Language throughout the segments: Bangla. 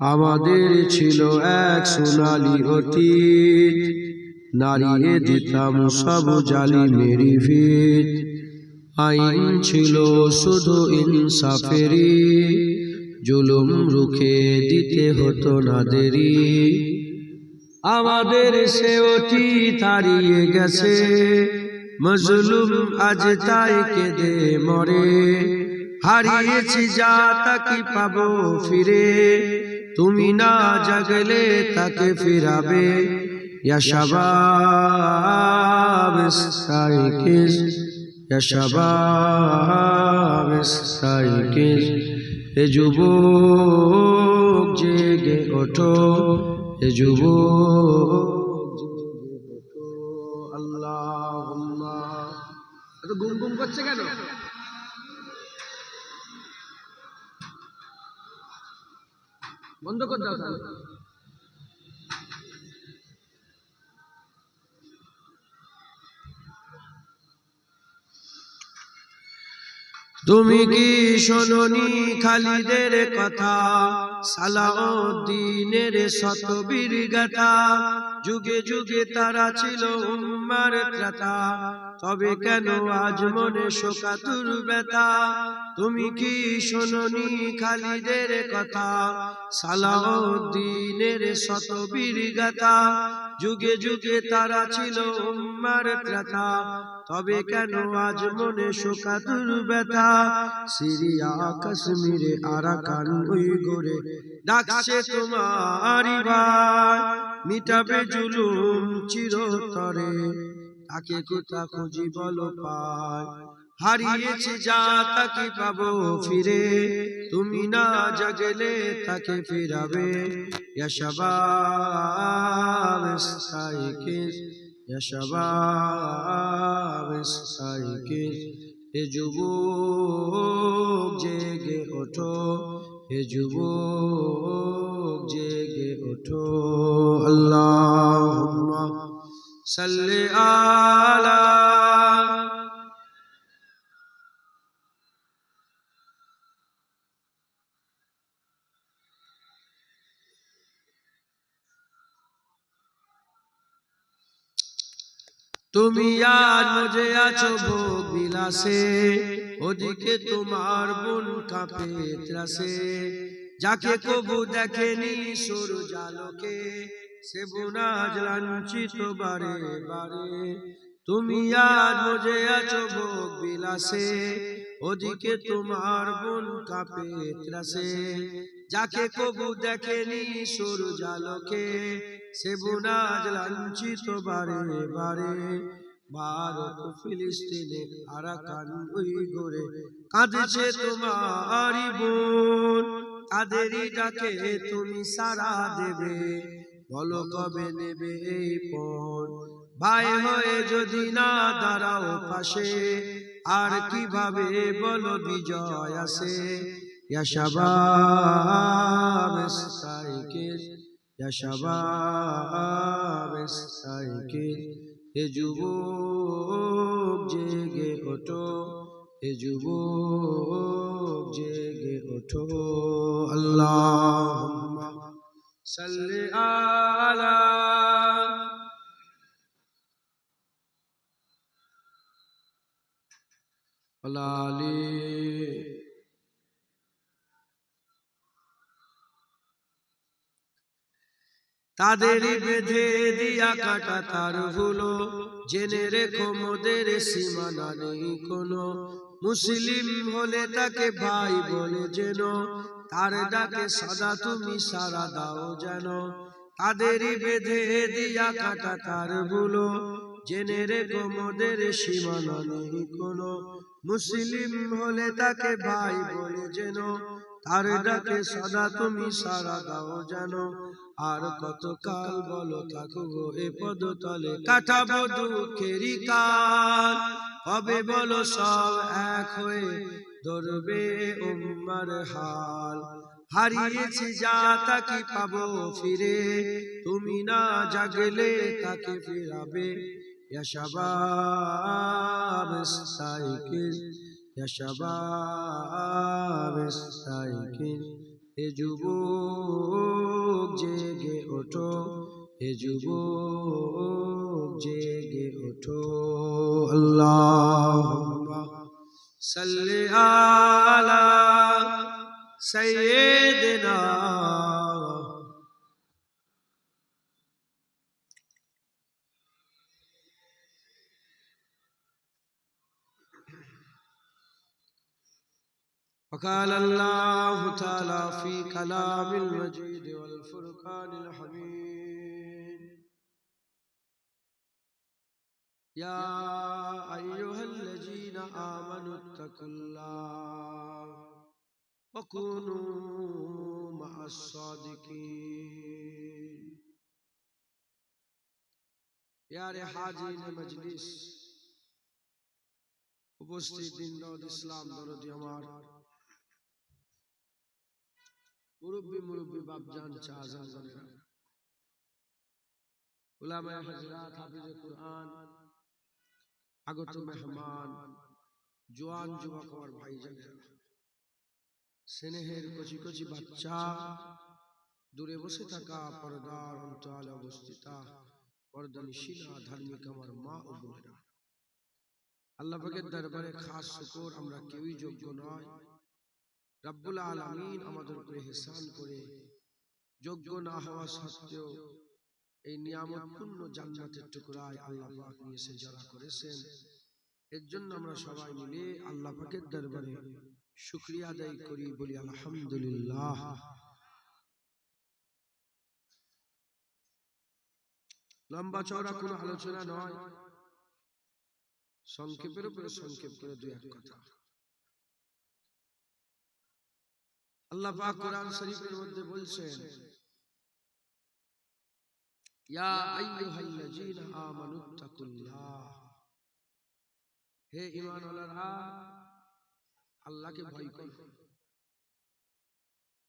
আমাদের ছিল এক সোনালী অতীত, নাড়িয়ে দিতাম সব জালিমেরি ভিত। আইন ছিল শুধু ইনসাফেরি, জুলুম রুখে দিতে হতো না দেরি। আমাদের সে অতীত হারিয়ে গেছে, মজলুম আজ তাই কেঁদে মরে। হারিয়েছি যা তা কি পাবো ফিরে, তুমি না জাগলে তাকে ফিরাবে। ইয়া শাবাব ইস্তাইকিজ, ইয়া শাবাব ইস্তাইকিজ, হে যুবক জেগে ওঠো, হে যুবক জেগে ওঠো। আল্লাহুম্মা, এত গুম গুম করছে কেন? বন্ধ করে দাও তাহলে। তুমি কি শোনোনি খালিদের কথা, সালাউদ্দিনের শতবীর গাথা। যুগে যুগে তারা ছিল উম্মার ত্রাতা, তবে কেন আজ মনে শোকাতুর ব্যথা। তুমি কি শোনোনি খালিদের কথা, সালাউদ্দিনের শতবীর গাথা। যুগে যুগে তারা ছিল উম্মার ত্রাতা, তবে কেন আজ মনে শোকাতুর ব্যথা। সিরিয়া কাশ্মীরে আরাকান উইগুরে ডাকছে তোমারই ভাই, মিটাবে জুলুম চিরতরে, তাকে কোথা খুঁজি বলো পায়। হারিয়েছি যা তাকে পাবো ফিরে, তুমি না জাগলে তাকে ফিরাবে। ইয়া শাবাব ইস্তাইকিজ, ইয়া শাবাব ইস্তাইকিজ, হে যুবক জেগে ওঠো, হে যুবক জেগে ওঠো। আল্লাহুম্মা সাল্লি আলা। তুমি আজ মজে আছো ভোগ বিলাসে, ওদিকে তোমার বোন কাঁপে ত্রাসে। যাকে কবু দেখেনি সূর্যালোকে, সে বোন আজ লাঞ্ছিত বারে বারে। তুমি আজ মজে আছো ভোগ বিলাসে, ওদিকে তোমার বোন কাঁপে ত্রাসে। যাকে কবু দেখেনি সূর্যালোকে, সে বোন আজ লাঞ্ছিত বারে বারে। ভারত ফিলিস্তিনে আরাকান উইগুরে কাঁদছে তোমারই বোন, তাদেরই ডাকে তুমি সাড়া দেবে, বলো কবে নেবে এই পণ। ভাই হয়ে যদি না দাঁড়াও পাশে, আর কিভাবে বলো বিজয় আসে। ইয়া শাবাব ইস্তাইকিজ, ইয়া শাবাব ইস্তাইকিজ, হে যুবক জেগে ওঠো, হে যুবক জেগে ওঠো। আল্লাহুম্মা সাল্লি আলা। তাদেরই বেঁধে দিয়া কাটা তার হলো, জেনে রেখো মোদের সীমানা নেই কোনো। মুসলিম হলে তাকে ভাই বলে যেন, তার ডাকে সদা তুমি সাড়া দাও যেন। তাদেরই বেঁধে দিয়া কাটা তার হলো, জেনে রেখো মোদের সীমানা নেই কোনো। মুসলিম হলে তাকে ভাই বলে যেন, তার ডাকে সদা তুমি সাড়া দাও যেন। আর কতকাল বলো থাকবো এ পদতলে, কাটাবো দুঃখেরই কাল। কবে বলো সব এক হয়ে ধরবে উম্মার হাল। হারিয়েছি যা তাকে পাবো ফিরে, তুমি না জাগলে তাকে ফিরাবে। ইয়া শাবাব ইস্তাইকিজ, ইয়া শাবাব ইস্তাইকিজ, হে যুবক জেগে ওঠো, হে যুবক জেগে ওঠো। আল্লাহুম্মা সাল্লি আলা সাইয়্যিদিনা وقال الله تعالى في كلام المجيد والفرقان الحميد يا أيها الذين آمنوا اتقوا الله وكونوا مع الصادقين প্যারে হাজির মজলিস, উপস্থিত দিনদার ইসলাম দরদি আমার মুরব্বী বাপজান চাচাজানেরা, উলামায়ে হযরত, হাফিজে কুরআন, আগত মেহমান, জওয়ান যুবক আর ভাইজানেরা, স্নেহের কচি কচি বাচ্চা, দূরে বসে থাকা পর্দার অন্তরালে অবস্থিতা পর্দানিশীলা ধার্মিক আমার মা ও বোনেরা, আল্লাহ পাকের দরবারে খাস শুকর, আমরা কেউই যোগ্য নয়। রব্বুল আলামিন আমাদের উপরে ইহসান করে যোগ্য না হওয়া সত্ত্বেও এই নিয়ামতপূর্ণ জান্নাতের টুকরায় আল্লাহ পাক নিয়ে এসে যারা করেছেন, এর জন্য আমরা সবাই মিলে আল্লাহ পাকের দরবারে শুকরিয়া আদায় করি, বলি আলহামদুলিল্লাহ। লম্বা চওড়া কোনো আলোচনা নয়, সংক্ষেপের উপরে সংক্ষেপ করে দুই এক কথা। আল্লাহ পাক কোরআন শরীফের মধ্যে বলছেন, ইয়া আইয়ুহাল্লাযীনা আমানুত্তাকুল্লাহ, হে ঈমানওয়ালারা আল্লাহকে ভয় করো।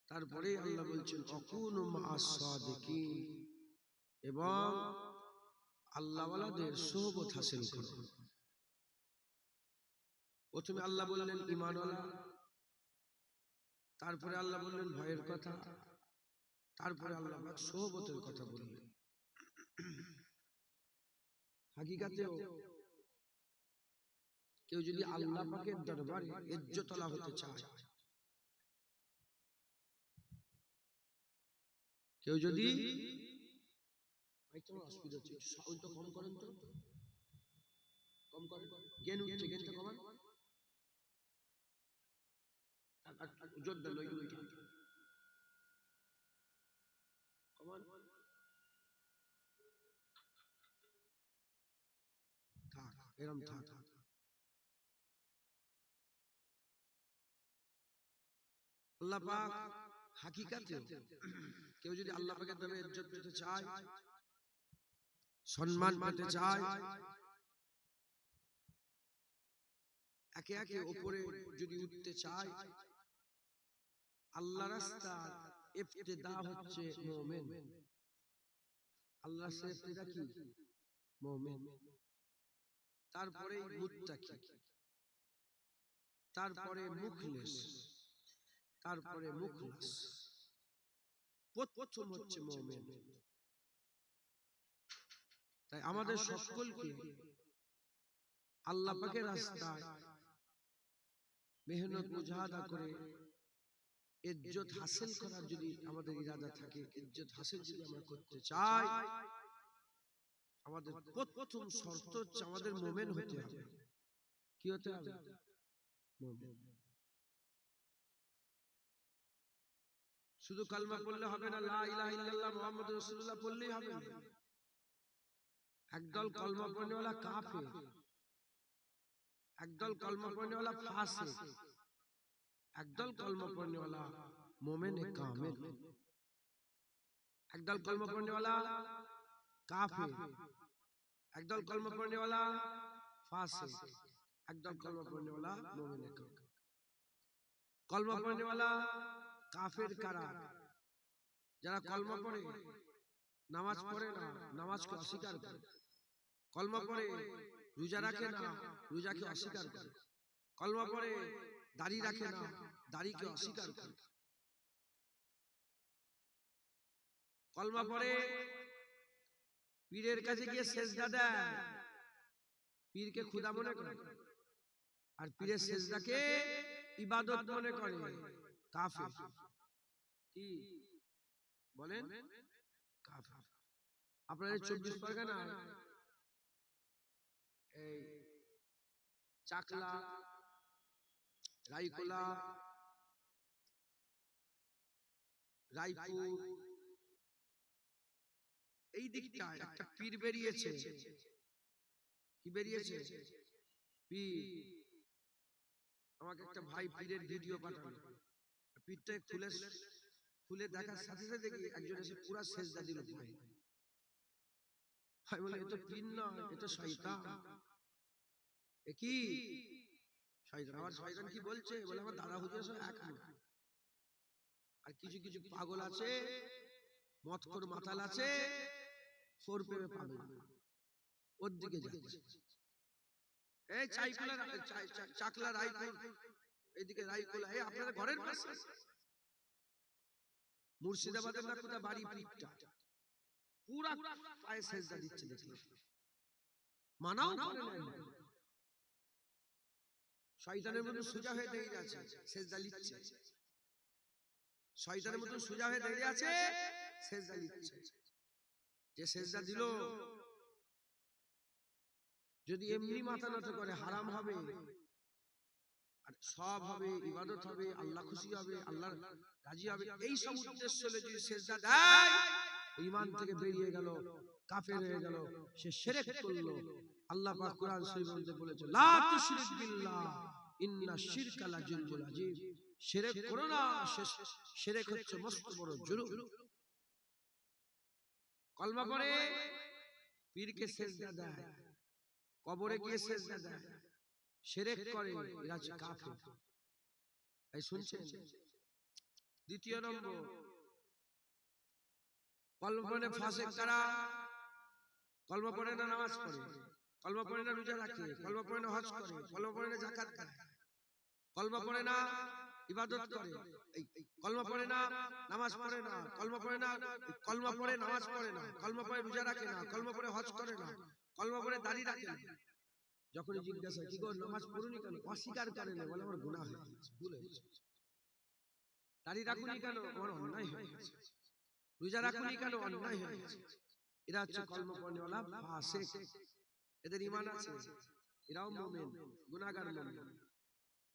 তারপরে আল্লাহ বলছেন আকুনু মা'আস সাদিকিন, এবং আল্লাহওয়ালাদের সোহবত হাসিল করো। প্রথমে আল্লাহ বললেন ঈমানওয়ালা, তারপরে আল্লাহ বললেন ভয়ের কথা, তারপরে আল্লাহ পাক সোহবতের কথা বললেন। হাকিকাতেও কেউ যদি আল্লাহ পাকের দরবারে ইজ্জতওয়ালা হতে চায়, কেউ যদি অসুবিধা হচ্ছে, সাউন্ড তো কম করেন, তো কম করেন, জ্ঞান উঠছে, জ্ঞানটা কমান, জোর দেন, কমান, থাক এরম থাক। আল্লাহ পাক হাকিকাতে কেউ যদি আল্লাহ পাকের দরবারে ইজ্জত পেতে চায়, সম্মান পেতে চায়, একে একে উপরে যদি উঠতে চায়, আল্লাহ রাস্তার ইবতিদা হচ্ছে মুমিন। আল্লাহর রাস্তার ইবতিদা কি? মুমিন। তারপরে মুত্তাকি, তারপরে মুখলিস, তারপরে মুখলাস, প্রথম হচ্ছে মুমিন। তাই আমাদের সকলকে আল্লাহ পাকের রাস্তায় মেহনত মুজাহাদা করে ইজ্জত হাসিল করার যদি আমাদের ইরাদা থাকে, ইজ্জত হাসিল যদি আমরা করতে চাই, আমাদের প্রথম শর্ত হচ্ছে আমাদের মুমিন হতে হবে। কি হতে হবে? মুমিন। শুধু কালমা পড়লে হবে না, লা ইলাহা ইল্লাল্লাহ মুহাম্মাদুর রাসূলুল্লাহ পড়লেই হবে না। একদল কলমা পড়নেওয়ালা কাফের, একদল কলমা পড়নেওয়ালা ফাসিক, একদল কলমা পড়নেওয়ালা মুমিনে কামিল। একদল কলমা পড়নেওয়ালা কাফের, একদল কলমা পড়নেওয়ালা ফাসিক, একদল কলমা পড়নেওয়ালা মুমিনে কামিল। কলমা পড়নেওয়ালা কাফের কারা? যারা কলমা পড়ে নামাজ পড়ে না, নামাজকে অস্বীকার করে। কলমা পড়ে রোজা রাখে না, রোজাকে অস্বীকার করে। কলমা পড়ে দাড়ি রাখে না, দাড়িকে অস্বীকার করে। কলমা পড়ে, পীরের কাছে গিয়ে সেজদা দেয়, পীরকে খোদা মনে করে, আর পীরের সেজদাকে ইবাদত মনে করে, কাফের। কি বলেন? কাফের। আপনাদের 24 পরগনা এই চাকলা, রায়কোলা, রায়পুর, এই দিকটা একটা পীর বেরিয়েছে। কি বেরিয়েছে? পীর। আমাকে একটা ভাই পীরের ভিডিও পাঠালো, পীরটা খুলে দেখার সাথে সাথে দেখি একজন এসে পুরা সেজদা দিল ভাই। ভাই বলে এ তো পীর না, এ তো শয়তান। এ কি শয়তান? আমার শয়তান কি বলছে? বলে আমার দাদা হুজুর সব এক না। আর কিছু কিছু পাগল আছে, মতখোর মাতাল আছে, ফোর প্রেমে পাবে না, ওর দিকে যাচ্ছে। এই চাকলা, রায়পুর, এইদিকে রায়কোলা, এই আপনাদের ঘরের পাশে মুর্শিদাবাদের না কোথা বাড়ি পীরটা পুরা পায়ে সেজদা দিচ্ছে, দেখলাম। মানাও করে না, শয়তানের মতো সোজা হয়ে দাঁড়িয়ে আছে, সেজদা দিচ্ছে। শয়তানের মতো সোজা হয়ে দাঁড়িয়ে আছে, সেজদা দিচ্ছে। যে সেজদা দিল যদি এমনি মাথা নত করে হারাম হবে, আর সব হবে, ইবাদত হবে, আল্লাহ খুশি হবে, আল্লাহ রাজি হবে, এই সব উদ্দেশ্য হলে যদি সেজদা দেয়, ঈমান থেকে বেরিয়ে গেল, কাফের হয়ে গেল, সে শিরক করলো। আল্লাহ পাক কোরআন শরীফে বলেছে, লা তুশরিক বিল্লাহ ইন্না শিরকা লাযুলমুন আযীম। শিরক করো না, শিরক হচ্ছে মস্ত বড় জুলুম। কলমা পড়ে, পীরকে সেজদা দেয়, কবরে গিয়ে সেজদা দেয়, শিরক করে, এরা হচ্ছে কাফের। এই শুনছেন? দ্বিতীয় নম্বর, কলমা পড়ে ফাসিক কারা? কলমা পড়ে না নামাজ পড়ে, কলমা পড়ে না রোজা রাখে, কলমা পড়ে না হজ করে, কলমা পড়ে না যাকাত দেয়, কলমা পড়ে না ইবাদত করে, কলমা পড়ে না নামাজ পড়ে না, কলমা পড়ে না, কলমা পড়ে নামাজ পড়ে না, কলমা পড়ে রোজা রাখে না, কলমা পড়ে হজ করে না, কলমা পড়ে দাড়ি রাখে না। যখনই জিজ্ঞাসা কি গো নামাজ পড়ুনি কেন? অস্বীকার করে না, বলে আমার গুনাহ হয়ে গেছে, ভুল হয়েছে। দাড়ি রাখুনি কেন? আমার অন্যায় হয়ে গেছে। রোজা রাখুনি কেন? অন্যায় হয়ে গেছে। এরা হচ্ছে কলমা পড়নেওয়ালা ফাসিক। এদের ঈমান আছে, এরাও মুমিন, গুনাহগার মুমিন,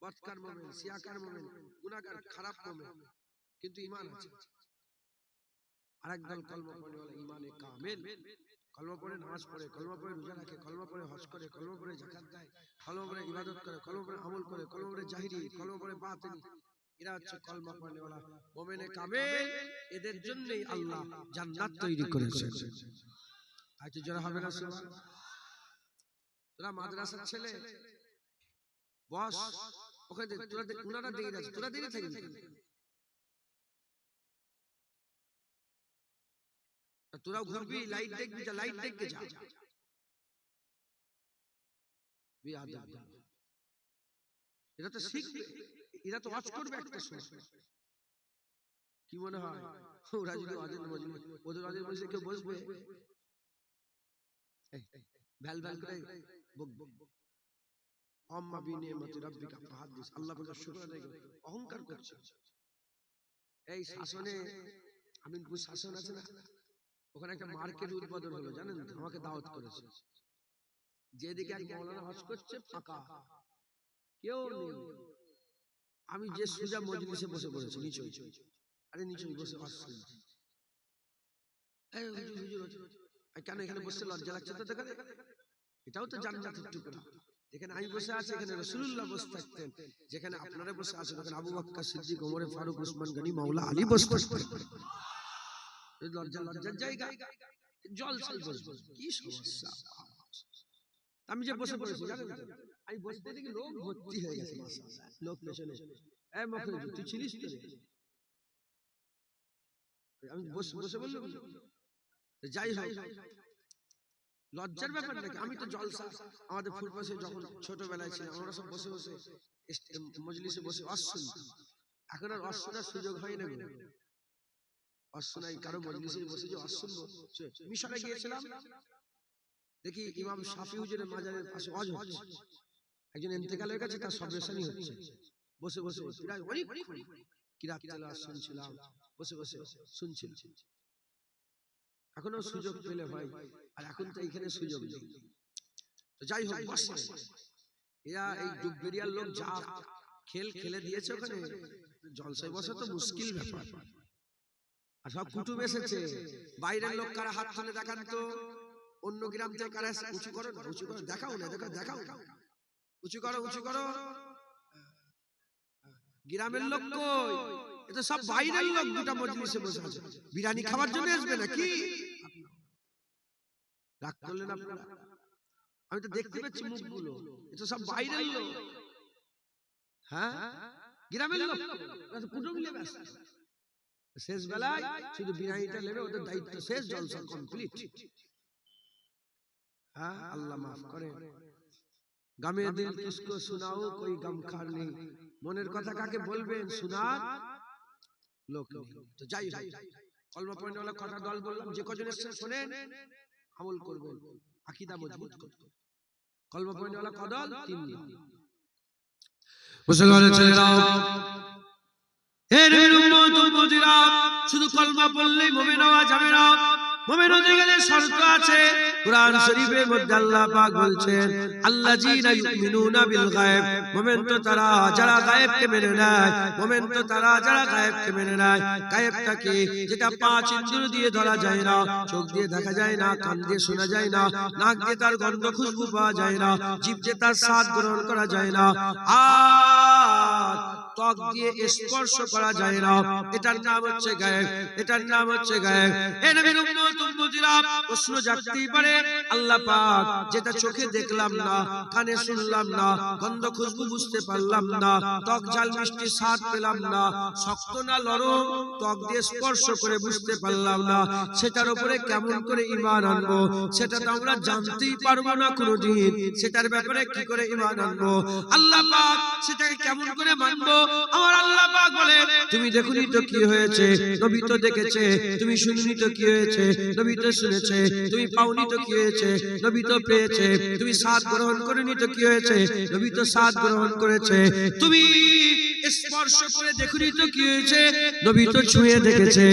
বদকার মুমিন, সিয়াকার মুমিন, গুনাহগার, খারাপ মুমিন, কিন্তু ঈমান আছে। আরেক দল কলমা পড়নেওয়ালা ঈমানে কামিল, কলমা পড়ে নামাজ পড়ে, কলমা পড়ে রোজা রাখে, কলমা পড়ে হজ করে, কলমা পড়ে যাকাত দেয়, কলমা পড়ে ইবাদত করে, কলমা পড়ে আমল করে, কলমা পড়ে জাহিরি, কলমা পড়ে বাতিনি। এরা হচ্ছে কলমা পড়নেওয়ালা মুমিনে কামিল। এদের জন্যই আল্লাহ জান্নাত তৈরি করেছেন। আজ যারা হবে না সুবহান। তোরা মাদ্রাসার ছেলে, বস ওখানে তোরা উনারা দিয়ে আছে, তোরা দিয়ে থাকবি। তোরাও ঘুরবি, লাইট দেখবি, যা লাইট দেখতে যা। এরা তো শিখবে, এরা তো ওয়াজ করবে একটা সময়। কি মনে হয় ওরা যদি ওয়াজের মজলিস, ওদের ওয়াজের মজলিসে কেউ বসবে? ভ্যাল ভ্যাল করে আম্মা বিনিয়ামতি রাব্বিকা ফাহাদিস, আল্লাহ পাকের শুকর আদায় করে অহংকার করছে। এই শাসনে, আমিনপুর শাসন আছে না, ওখানে একটা মার্কেট উদ্বোধন হলো, জানেন? আমাকে দাওয়াত করেছে। যেদিকে এক মাওলানা হজ করছে ফাঁকা, কেউ নেই। আমি যে সুজা মজলিসে বসে পড়েছি নিচে, আরে নিচে বসে হজ শুনছি। এই হুজুর হুজুর, কেন এখানে বসে লজ্জা লাগছে তো? দেখেন এটাও তো জান্নাতের টুকরা। যেখানে আমি বসে আছি এখানে রাসূলুল্লাহ বসে থাকতেন, যেখানে আপনারা বসে আছেন ওখানে আবু বকর সিদ্দিক, ওমর ফারুক, ওসমান গনি, মাওলা আলী বসে থাকতেন। লজ্জার জায়গা, জলসাই বসবো, কি সমস্যা? আমি যে বসে পড়েছি জানেন তো, আমি বসতে দেখি লোক ভর্তি হয়ে গেছে, মাশাআল্লাহ, লোক পেছনে। এই মখরে তুই ছিলিস তো? আমি বসে বললাম যাই হোক, লজ্জার ব্যাপার নাকি? আমি তো জলসা, আমাদের ফুরপাশে যখন ছোটবেলায় ছিলাম আমরা সব বসে বসে মজলিসে বসে ওয়াজ শুনতাম। এখন আর ওয়াজ শোনার সুযোগ হয় না। অসুনাই কারো মজলিসে বসে যে অসুনবো। মিশরে গিয়েছিলাম, দেখি ইমাম শাফি হুজুরের মাজারের পাশে ওয়াজ হচ্ছে, একজন ইন্তেকাল হয়ে গেছে, তার সবরেশনই হচ্ছে। বসে বসে প্রায় অনেক কিরাত তেলাওয়াত শুনছিলাম, বসে বসে শুনছিলাম। এখনো সুযোগ পেলে ভাই, আর এখন তো এইখানে সুযোগ নেই। তো যাই হোক, বসে এরা এই ডুববেরিয়ার লোক যা খেল খেলে দিয়েছে ওখানে, জলসায় বসে তো মুশকিল ব্যাপার। আর সব কুটুম এসেছে, বাইরের লোক কারা হাত তুলে দেখান তো, অন্য গ্রাম থেকে কারা উঁচু করো না, উঁচু করো, দেখাও না, দেখাও, উঁচু করো, উঁচু করো। গ্রামের লোক কই? এটা সব বাইরের লোক, দুটা মজলিসে বসে আছে, বিরিয়ানি খাওয়ার জন্য আসবে নাকি? রাগ করলেন আপনারা? আমি তো দেখতে পাচ্ছি মুখগুলো, এটা সব বাইরের লোক। হ্যাঁ, গ্রামের লোক কুটুম নেবে, শেষ বেলায় শুধু বিরিয়ানিটা নেবে, ওদের দায়িত্ব শেষ, জলসা কমপ্লিট। হ্যাঁ, আল্লাহ মাফ করে। গামে দিল কিসকো সুনাও, কোই গমখার নেই। মনের কথা কাকে বলবেন, শোনার লোক নেই। তো যাই হোক, কলমা পড়নেওয়ালা কটা দল বললাম, যে কজন এসেছে শোনেন, আমল করবেন, আকীদা মজবুত করবেন। কলমা পড়নেওয়ালা কদল, 3 জন। মুসলমানের ছেলেরা, এর উম্মত উম্মতিরা, শুধু কলমা পড়লেই মুমিন হওয়া যাবে না। মুমিন হতে গেলে শর্ত আছে। কুরআন শরীফের মধ্যে আল্লাহ পাক বলছেন, আল্লাযীনা ইউমিনুনা বিল গায়ব। মুমিন তো তারা যারা গায়েবকে মেনে নেয়, মুমিন তো তারা যারা গায়েবকে মেনে নেয়। গায়েবটা কি? যেটা 5 ইন্দ্রিয় দিয়ে ধরা যায় না, চোখ দিয়ে দেখা যায় না, কান দিয়ে শোনা যায় না, নাক দিয়ে তার গন্ধ খুশবু পাওয়া যায় না, জিভ দিয়ে তার স্বাদ গ্রহণ করা যায় না, আর ত্বক দিয়ে স্পর্শ করা যায় না। এটার নাম হচ্ছে গায়েব, এটার নাম হচ্ছে গায়েব। এ নবীর উম্মত উম্মতিরা, প্রশ্ন জাগতেই পারে, আল্লাহ পাক যেটা চোখে দেখলাম না, কানে শুনলাম না, গন্ধ খুশবু বুঝতে পারলাম না, ত্বক ঝাল মিষ্টি স্বাদ পেলাম না, শক্ত না নরম ত্বক দিয়ে স্পর্শ করে বুঝতে পারলাম না, সেটার উপরে কেমন করে ঈমান আনবো? সেটা তো আমরা জানতেই পারবো না কোনোদিন, সেটার ব্যাপারে কি করে ঈমান আনবো? আল্লাহ পাক সেটাকে কেমন করে মানবো? আমার আল্লাহ পাক বলে, তুমি দেখুনি তো কি হয়েছে, নবী তো দেখেছে। তুমি শুনুনি তো কি হয়েছে, নবী তো শুনেছে। তুমি পাওনি তো কি হয়েছে, নবী তো পেয়েছে। তুমি স্বাদ গ্রহণ করেনি তো কি হয়েছে, নবী তো স্বাদ গ্রহণ করেছে। তুমি স্পর্শ করে দেখুনি তো কি হয়েছে, নবী তো ছুঁয়ে দেখেছে।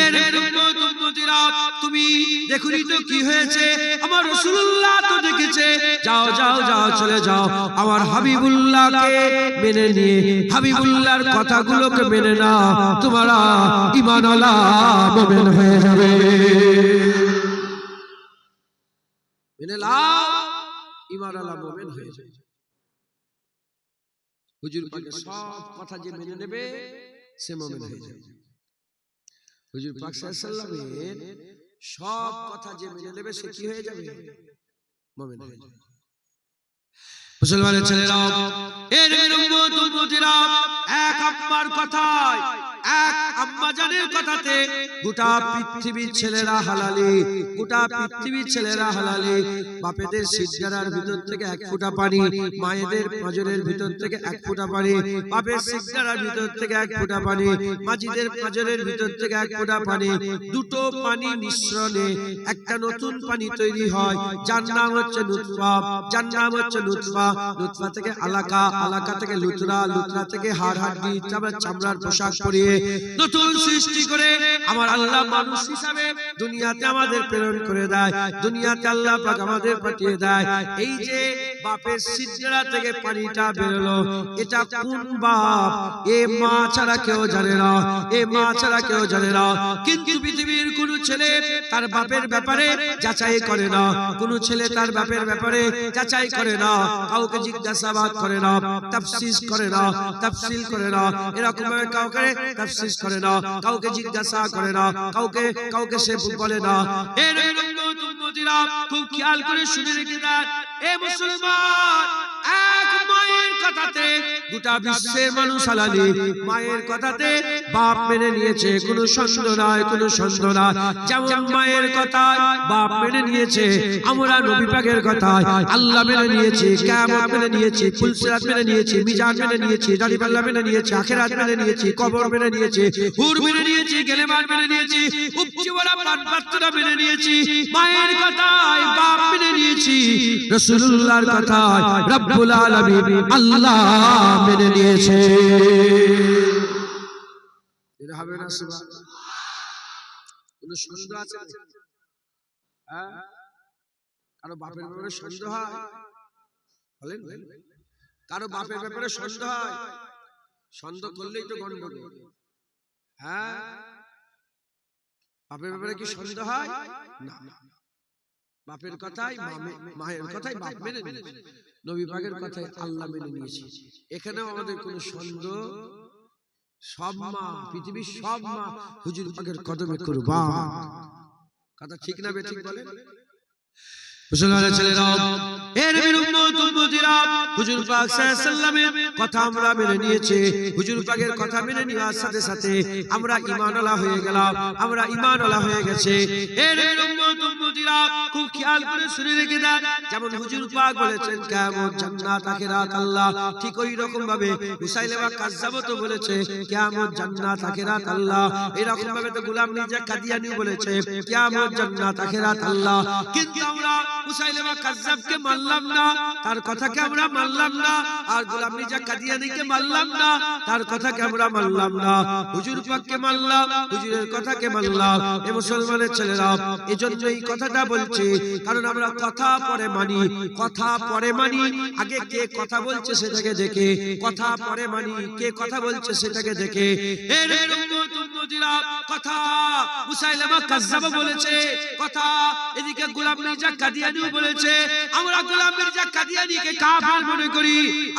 এর উম্মত উম্মতিরা, তুমি দেখুনি তো কি হয়েছে, আমার রাসূলুল্লাহ তো দেখেছে। যাও যাও যাও, চলে যাও, আমার হাবিবুল্লাহকে মেনে নিয়ে হাবিবুল্লাহর কথাগুলোকে মেনে নাও, তোমরা ঈমানওয়ালা মুমিন হয়ে যাবে। মেনে নাও, ঈমানওয়ালা মুমিন হয়ে যাবে। হুজুর পাকের সব কথা যে মেনে নেবে, সে মুমিন হয়ে যাবে। হুজুর পাক সাল্লাল্লাহু আলাইহি ওয়াসাল্লামের সব কথা যে মেনে নেবে, সে কি হয়ে যাবে? মুমিন হয়ে যাবে। মুসলমানের ছেলেরা, এর উম্মত উম্মতিরা, এক আম্মার কথায়, এক আম্মা জানের কথাতে গোটা পৃথিবীর ছেলেরা হালালি, গোটা পৃথিবীর ছেলেরা হালালি। বাপেদের সিজদার ভিতর থেকে 1 ফোঁটা পানি, মায়েদের পাঁজরের ভিতর থেকে 1 ফোঁটা পানি, বাপের সিজদার ভিতর থেকে 1 ফোঁটা পানি, মাজিদের পাঁজরের ভিতর থেকে 1 ফোঁটা পানি, দুটো পানি মিশ্রণে একটা নতুন পানি তৈরি হয়, যার নাম হচ্ছে নুতফা, যার নাম হচ্ছে নুতফা। নুতফা থেকে আলাকা, আলাকা থেকে লুতরা, লুতরা থেকে হাড় হাড্ডি, চামড়ার পোশাক পরিয়ে নতুন সৃষ্টি করে আমার আল্লাহ মানুষ হিসাবে দুনিয়াতে আমাদের প্রেরণ করে দেয়। দুনিয়াতে আল্লাহ পাক আমাদের পাঠিয়ে দেয়। এই যে বাপের সিজদা থেকে পানিটা বেরোলো, এটা কোন বাপ? এ মা ছাড়া কেউ জানে না, এ মা ছাড়া কেউ জানে না। কিন্তু পৃথিবীর কোন ছেলে তার বাপের ব্যাপারে যাচাই করে না, কোন ছেলে তার বাপের ব্যাপারে যাচাই করে না, কাউকে জিজ্ঞাসাবাদ করে না, তাফসীস করে না, তাফসীল করে না, এরকম ভাবে কাউকে তাফসীস করে না, কাউকে জিজ্ঞাসা করে না, কাউকে সে বলে না। এর উম্মত উম্মতিরা, খুব খেয়াল করে শুনে রেখে দেন, এ মুসলমান, এক মায়ের কথাতে গোটা বিশ্বের মানুষ আলাদা, মায়ের কথাতে বাপ মেনে নিয়েছে, কোনো সন্দেহ নাই, কোনো সন্দেহ নাই। যেমন মায়ের কথায় বাপ মেনে নিয়েছে, আমরা নবী পাকের কথায় আল্লাহ মেনে নিয়েছি, কিয়ামত মেনে নিয়েছি, ফুলসিরাত মেনে নিয়েছি, মিজান মেনে নিয়েছি, দাড়িপাল্লা মেনে নিয়েছি, আখিরাত মেনে নিয়েছি, কবর মেনে নিয়েছি, হুর মেনে নিয়েছি, গেলেমান মেনে নিয়েছি, উপচিওয়ালা পানপাত্রটা মেনে নিয়েছি। মায়ের কথায় বাপ মেনে নিয়েছি, রাসূলুল্লাহর কথায় রব্বুল আলামিন আল্লাহ মেনে নিয়েছে। এটা হবে না সুবহানাল্লাহ? কোন সন্দেহ আছে? হ্যাঁ, কারো বাপের ব্যাপারে সন্দেহ হয়? বলেন, কারো বাপের ব্যাপারে সন্দেহ হয়? সন্দেহ করলেই তো গন্ডগোল। হ্যাঁ, বাপের ব্যাপারে কি সন্দেহ হয়? না, বাপের কথাই মায়ের কথাই বাপ মেনে নিয়েছে, নবী পাকের কথাই আল্লাহ মেনে নিয়েছে। এখানেও আমাদের কোনো সন্দেহ, সব মা, পৃথিবীর সব মা হুজুর পাকের কদমে কুরবান। কথা ঠিক না বেঠিক বলেন? মুসলমানের ছেলেরা, এর উম্মত উম্মতিরা, হুজুর পাক সাল্লাল্লাহু আলাইহি সাল্লামের কথা আমরা মেনে নিয়েছি। হুজুর পাকের কথা মেনে নেওয়ার সাথে সাথে আমরা ঈমানওয়ালা হয়ে গেলাম, আমরা ঈমানওয়ালা হয়ে গেছে। এর উম্মত উম্মতিরা, খুব খেয়াল করে শুনে রেখে দেন, যেমন হুজুর পাক বলেছেন কিয়ামত, জান্নাত, আখিরাত আল্লাহ, ঠিক ওই রকম ভাবে মুসাইলিমা কাজ্জাবও তো বলেছে কিয়ামত, জান্নাত, আখিরাত আল্লাহ। এরকম ভাবে তো গোলাম মির্জা কাদিয়ানিও বলেছে কিয়ামত, জান্নাত, আখিরাত আল্লাহ। কিন্তু আমরা মুসাইলিমা কাজ্জাবকে মানলাম না, তার কথাকে আমরা মানলাম না, আর গোলাম মির্জা কাদিয়ানীকে মানলাম না, তার কথাকে আমরা মানলাম না। হুজুর পাককে মানলাম, হুজুরের কথাকে মানলাম। এ মুসলমানের ছেলেরা, এজন্য এই কথাটা বলছি, কারণ আমরা কথা পরে মানি, কথা পরে মানি। আগে কে কথা বলছে সেটাকে দেখে, কথা পরে মানি, কে কথা বলছে সেটাকে দেখে। এর উম্মত উম্মতিরা, কথা মুসাইলিমা কাজ্জাব বলেছে, কথা এদিকে গোলাম মির্জা কাদিয়ানীও বলেছে। আমরা গোলাম মির্জা কাদিয়ানীকে কাফের মনে করি,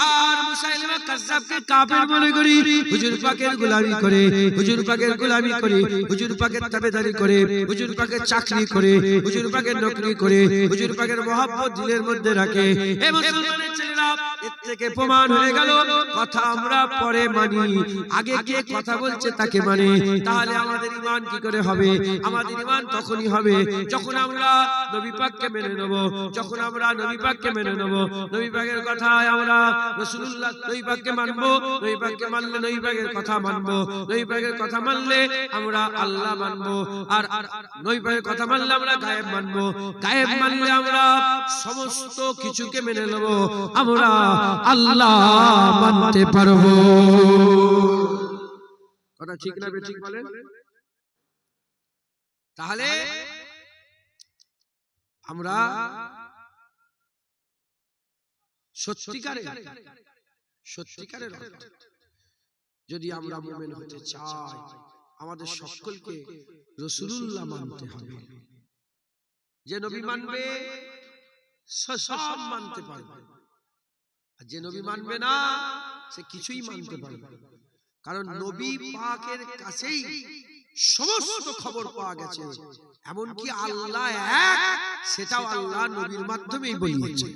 আর মুসাইলিমা কাজ্জাবকে কাফের মনে করি। হুজুর পাকের গোলামি করে, হুজুর পাকের গোলামি করে, হুজুর পাকের তাবেদারি করে, হুজুর পাকের চাকরি করে, হুজুর পাকের নকরি করে, হুজুর পাকের মহব্বত দিলের মধ্যে রাখে। এ মুসলমানের ছেলেরা, এর থেকে প্রমাণ হয়ে গেল কথা আমরা পরে মানি, আগে কে কথা বলছে তাকে মানে। তাহলে আমাদের ঈমান কি করে হবে? আমাদের ঈমান তখনই হবে যখন আমরা নবী পাককে মেনে নেব, যখন আমরা নবী পাককে মেনে নেব। নবী পাকের কথায় আমরা রাসূলুল্লাহ, নবী পাককে মানবো, নবী পাককে মানলে নবী পাকের কথা মানবো, নবী পাকের কথা মানলে আমরা আল্লাহ মানবো, আর নবী পাকের কথা মানলে আমরা গায়েব মানবো, গায়েব মানলে আমরা সমস্ত কিছুকে মেনে নেব, আমরা আল্লাহ মানতে পারবো। কথা ঠিক না বেঠিক বলেন? তাহলে আমরা সত্যিকারে সত্যিকারের যদি আমরা মুমিন হতে চাই, আমাদের সকলকে রাসূলুল্লাহ মানতে হবে। যে নবী মানবে সব মানতে পারবে, আর যে নবী মানবে না সে কিছুই মানতে পারবে না। কারণ নবী পাকের কাছেই সমস্ত খবর পাওয়া গেছে, এমনকি আল্লাহ এক, সেটাও আল্লাহ নবীর মাধ্যমেই বলিয়েছেন।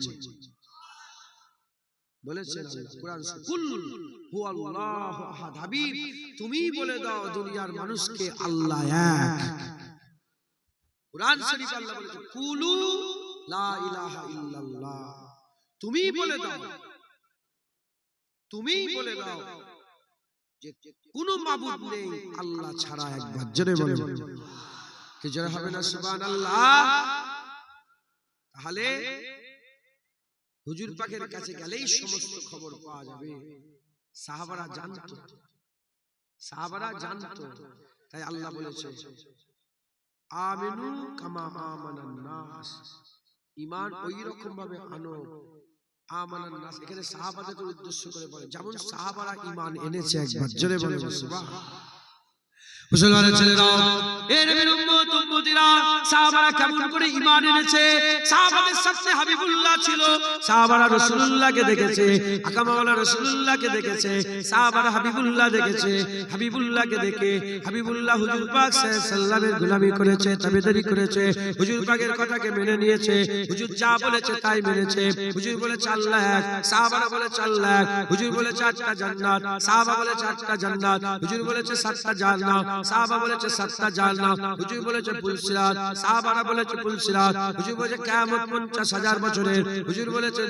বলেছেন কোরআন, কুল হুয়াল্লাহু আহাদ, হাবিব তুমি বলে দাও দুনিয়ার মানুষকে আল্লাহ এক। কোরআন শরীফ আল্লাহ বলেছেন কুলু লা ইলাহা ইল্লাল্লাহ, তুমি বলে দাও, তুমি বলে দাও যে কোনো মাবুদ নেই আল্লাহ ছাড়া একবার। জোরে বলেন, কি জোরে হবে না সুবহানাল্লাহ? তাহলে হুজুর পাকের কাছে গেলেই সমস্ত খবর পাওয়া যাবে। সাহাবারা জানতো, সাহাবারা জানতো, তাই আল্লাহ বলেছে আমিনু কামা আমানান নাস, ঈমান ওই রকম ভাবে আনো, আমানান নাস এখানে সাহাবাদেরকে উদ্দেশ্য করে বলে, যেমন সাহাবারা ঈমান এনেছে একবার। জোরে বলেন সুবহানাল্লাহ। মুসলমানের ছেলেরা, এ নবীর উম্মত উম্মতিরা, সাহাবারা কেমন করে ঈমান এনেছে। সাহাবাদের সাথে হাবিবুল্লাহ ছিল, সাহাবারা রাসূলুল্লাহকে দেখেছে, আকামাওয়ালা রাসূলুল্লাহকে দেখেছে, সাহাবারা হাবিবুল্লাহ দেখেছে। হাবিবুল্লাহকে দেখে হাবিবুল্লাহ হুজুর পাক সাল্লাল্লাহু আলাইহি সাল্লামের গোলামি করেছে, তাবেদারি করেছে, হুজুর পাকের কথাকে মেনে নিয়েছে। হুজুর যা বলেছে তাই মেনেছে। হুজুর বলেছে আল্লাহ এক, সাহাবারা বলেছে আল্লাহ এক। হুজুর বলেছে 8টা জান্নাত, সাহাবা বলেছে 8টা জান্নাত। হুজুর বলেছে 7টা জান্নাত, সাহাবা বলেছে 7টা জান্নাত। হুজুর বলেছে পুলসিরাত, সাহাবারা বলেছে পুলসিরাত। হুজুর বলেছে কিয়ামত 50,000 বছরের, হুজুর বলেছে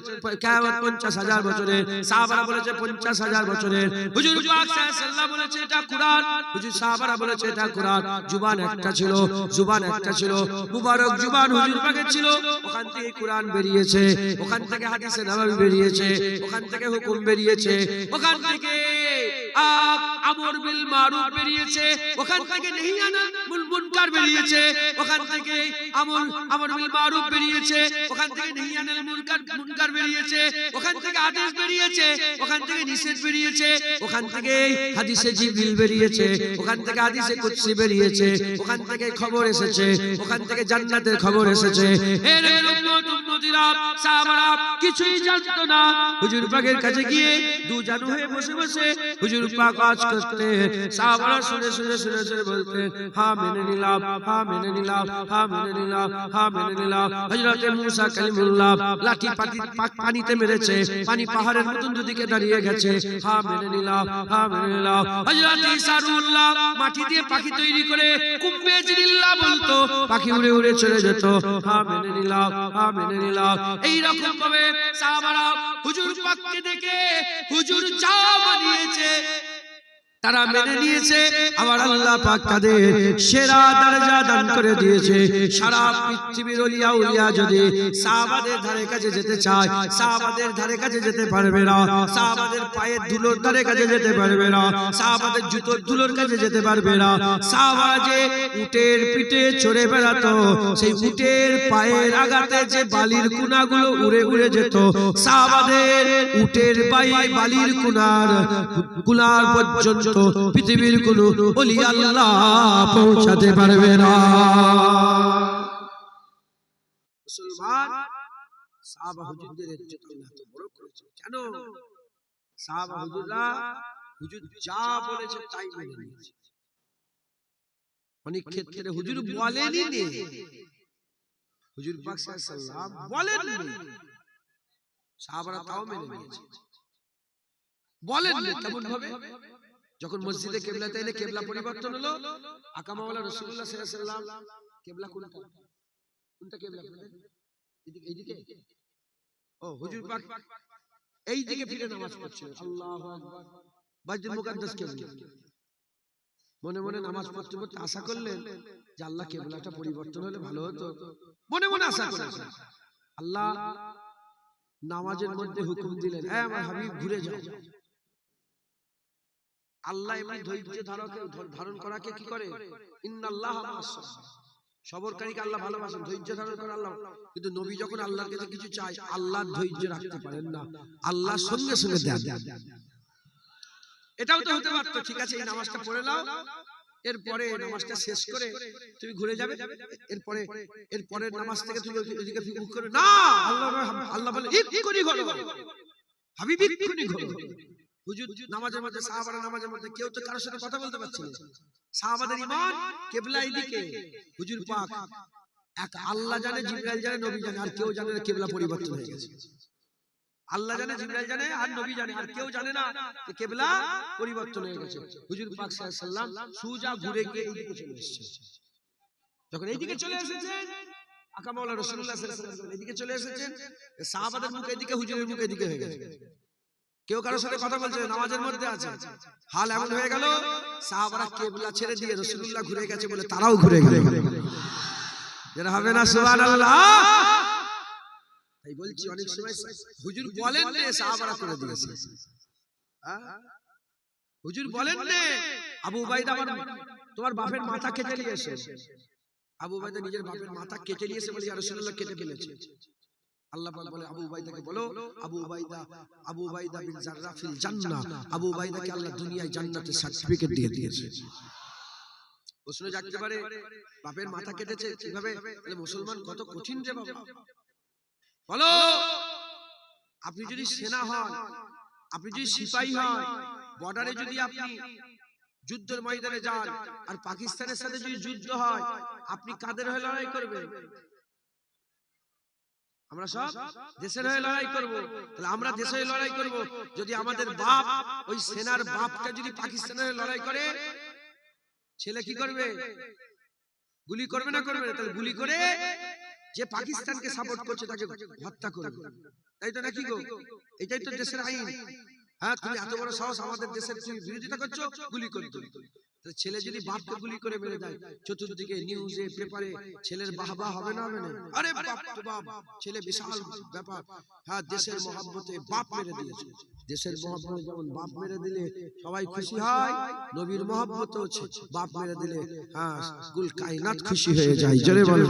কিয়ামত 50,000 বছরের, সাহাবারা বলেছে 50,000 বছরের। হুজুর পাক সাল্লাল্লাহু আলাইহি সাল্লাম বলেছে এটা কুরআন, হুজুর সাহাবারা বলেছে এটা কুরআন। জুবান একটা ছিল, জুবান একটা ছিল, মুবারক জুবান হুজুর পাকের ছিল। ওখান থেকে কুরআন বেরিয়েছে, ওখান থেকে হাদিসে নববী বেরিয়েছে, ওখান থেকে হুকুম বেরিয়েছে, ওখান থেকে আমর বিল মারুফ বেরিয়েছে, ওখান থেকে নহি আনিল মুনকার বেরিয়েছে, ওখান থেকে আমর বিল মারুফ বেরিয়েছে, ওখান থেকে নহি আনিল মুনকার বেরিয়েছে, ওখান থেকে আদেশ বেরিয়েছে, ওখান থেকে নিষেধ বেরিয়েছে, ওখান থেকে হাদিসে জিবরিল বেরিয়েছে, ওখান থেকে হাদিসে কুদসি বেরিয়েছে, ওখান থেকে খবর এসেছে, ওখান থেকে জান্নাতের খবর এসেছে। এর উম্মত উম্মতিরা, সাহাবারা কিছুই জানতো না। হুজুর পাকের কাছে গিয়ে দু জানু হয়ে বসে বসে হুজুর পাক আওয়াজ করতে, সাহাবারা শুনে শুনে শুনে শুনে বলতেন হ্যাঁ মেনে নিলাম, হ্যাঁ মেনে নিলাম, হ্যাঁ মেনে নিলাম, হ্যাঁ মেনে নিলাম। হযরত মুসা কালিমুল্লাহ লাঠি পানিতে মেরেছে, পানি পাহাড়ের মতন দুদিকে দাঁড়িয়ে গেছে, হ্যাঁ মেনে নিলাম, হ্যাঁ মেনে নিলাম। হযরত ঈসা রুহুল্লাহ মাটি দিয়ে পাখি তৈরি করে কুম্বে জিল্লাহ বলতো, পাখি উড়ে উড়ে চলে যেত, হ্যাঁ মেনে নিলাম, হ্যাঁ মেনে নিলাম। এই রকম ভাবে সাহাবারা হুজুর পাককে দেখে হুজুর যা বানিয়েছে তারা মেনে নিয়েছে। আবার আল্লাহ পাক তাদের সেরা দরজা দান করে দিয়েছে। সারা পৃথিবীর ওলিয়া উলিয়া যদি সাহাবাদের ধারে কাছে যেতে চায়, সাহাবাদের ধারে কাছে যেতে পারবে না, সাহাবাদের পায়ের ধুলোর ধারে কাছে যেতে পারবে না, সাহাবাদের জুতোর ধুলোর কাছে যেতে পারবে না। সাহাবারা যে উটের পিঠে চড়ে বেড়াতো, সেই উটের পায়ের আঘাতে যে বালির কুনাগুলো উড়ে উড়ে যেত, সাহাবাদের উটের বালির কুনার পর্যন্ত পৃথিবীর কোন ওলি আল্লাহ পৌঁছাতে পারবে না। মুসলমান সাহাবা হুজুরদের ইজ্জত আল্লাহ তো বড় করেছে। কেন? সাহাবা হুজুররা হুজুর যা বলেছে তাই মেনে নিয়েছে। অনেক ক্ষেত্রে হুজুর বলেনই নে, হুজুর পাক সাল্লাল্লাহু আলাইহি ওয়াসাল্লাম বলেননি, সাহাবারা তাও মেনে নিয়েছে। বলেন কেমন ভাবে? যখন মসজিদে কিবলাতে এনে কিবলা পরিবর্তন হলো, আকামাওয়ালা রাসূলুল্লাহ সাল্লাল্লাহু আলাইহি ওয়াসাল্লাম কিবলা কোনটা কিবলা করলেন? এইদিকে। ও হুজুর পাক এই দিকে ফিরে নামাজ পড়ছেন, আল্লাহু আকবার। বাইতুল মুকাদ্দাস কিবলা। মনে মনে নামাজ পড়তে পড়তে আশা করলেন যে আল্লাহ কিবলাটা পরিবর্তন হলে ভালো হতো। মনে মনে আশা করেছেন। আল্লাহ নামাজের মধ্যে হুকুম দিলেন, হে আমার হাবিব ঘুরে যাও। আল্লাহ এমনি ধৈর্য ধারণ করাকে কি করে? ইন্নাল্লাহা মা'আস সাবিরিন। সবরকারীকে আল্লাহ ভালোবাসেন, ধৈর্য ধারণ করে আল্লাহ। কিন্তু নবী যখন আল্লাহর কাছে কিছু চায়, আল্লাহ ধৈর্য রাখতে পারেন না, আল্লাহ সঙ্গে সঙ্গে দেন। এটাও তো হতে পারতো, ঠিক আছে এই নামাজটা পড়ে নাও, এরপরে নামাজটা শেষ করে তুমি ঘুরে যাবে, এরপরের নামাজ থেকে তুমি এদিকে মুখ করে না। আল্লাহ বলে ইক্ষুনি ঘোরো, হাবিব ইক্ষুনি ঘোরো। হুজুর নামাজের মধ্যে, সাহাবারা নামাজের মধ্যে কেউ তো কারোর সাথে কথা বলতে পারছিল না। সাহাবাদের ঈমান কিবলা এদিকে, হুজুর পাক এক আল্লাহ জানে, জিবরাইল জানে, নবী জানে, আর কেউ জানে না কিবলা পরিবর্তন হয়ে গেছে। আল্লাহ জানে, জিবরাইল জানে, আর নবী জানে, আর কেউ জানে না যে কিবলা পরিবর্তন হয়ে গেছে। হুজুর পাক সাল্লাল্লাহু আলাইহি ওয়াসাল্লাম সুজা ঘুরে গিয়ে এইদিকে চলে এসেছেন। যখন এইদিকে চলে এসেছেন, আকামাওয়ালা রাসূলুল্লাহ সাল্লাল্লাহু আলাইহি ওয়াসাল্লাম এদিকে চলে এসেছেন, সাহাবাদের মুখ এদিকে, হুজুরের মুখ এদিকে হয়ে গেছে। কেউ কারোর সাথে কথা বলছে, নামাজের মধ্যে আছে। হাল এমন হয়ে গেল, সাহাবারা কিবলা ছেড়ে দিয়ে রাসূলুল্লাহ ঘুরে গেছে বলে তারাও ঘুরে গেল। যারা হবে না সুবহানাল্লাহ। তাই বলছি অনেক সময় হুজুর বলেন না, সাহাবারা করে দিয়েছে। হুজুর বলেন না, আবু উবাইদা তোমার বাপের মাথা কেটে নিয়েছে। আবু উবাইদা নিজের বাপের মাথা কেটে নিয়েছে বলে ইয়া রাসূলুল্লাহ কেটে ফেলেছে। আল্লাহ পাক বলে আবু উবাইদাকে বলো, আবু উবাইদা বিন জাররা ফিল জান্নাহ। আবু উবাইদাকে আল্লাহ দুনিয়ায় জান্নাতের সার্টিফিকেট দিয়ে দিয়েছে। প্রশ্ন জাগতে পারে, বাপের মাথা কেটেছে কিভাবে? মুসলমান কত কঠিন রে বাবা। বলো, আপনি যদি সেনা হন, আপনি যদি সিপাহী হন, বর্ডারে যদি আপনি যুদ্ধের ময়দানে যান, আর পাকিস্তানের সাথে যদি যুদ্ধ হয়, আপনি কাদের হয়ে লড়াই করবেন? আমরা সব দেশের হয়ে লড়াই করব। তাহলে আমরা দেশের হয়ে লড়াই করব। যদি আমাদের বাপ, ওই সেনার বাপটা যদি পাকিস্তানের হয়ে লড়াই করে, ছেলে কি করবে? গুলি করবে না করবে? তাহলে গুলি করে যে পাকিস্তানকে সাপোর্ট করছে তাকে হত্যা করবে, তাই তো নাকি গো? এটাই তো দেশের আইন। হ্যাঁ, তুমি এত বড় সাহস আমাদের দেশের তুমি বিরোধিতা করছো, গুলি করে দিল। ছেলে যদি বাপকে গুলি করে মেরে দেয়, চতুর্দিকে নিউজে পেপারে ছেলের বাহবা হবে না হবে না? আরে বাপ তো বাপ, ছেলে বিশাল ব্যাপার। হ্যাঁ, দেশের মহব্বতে বাপ মেরে দিয়েছে। দেশের মহব্বতে যেমন বাপ মেরে দিলে সবাই খুশি হয়, নবীর মহব্বতে হচ্ছে বাপ মেরে দিলে হ্যাঁ কুল কায়নাত খুশি হয়ে যায়। জোরে বলো,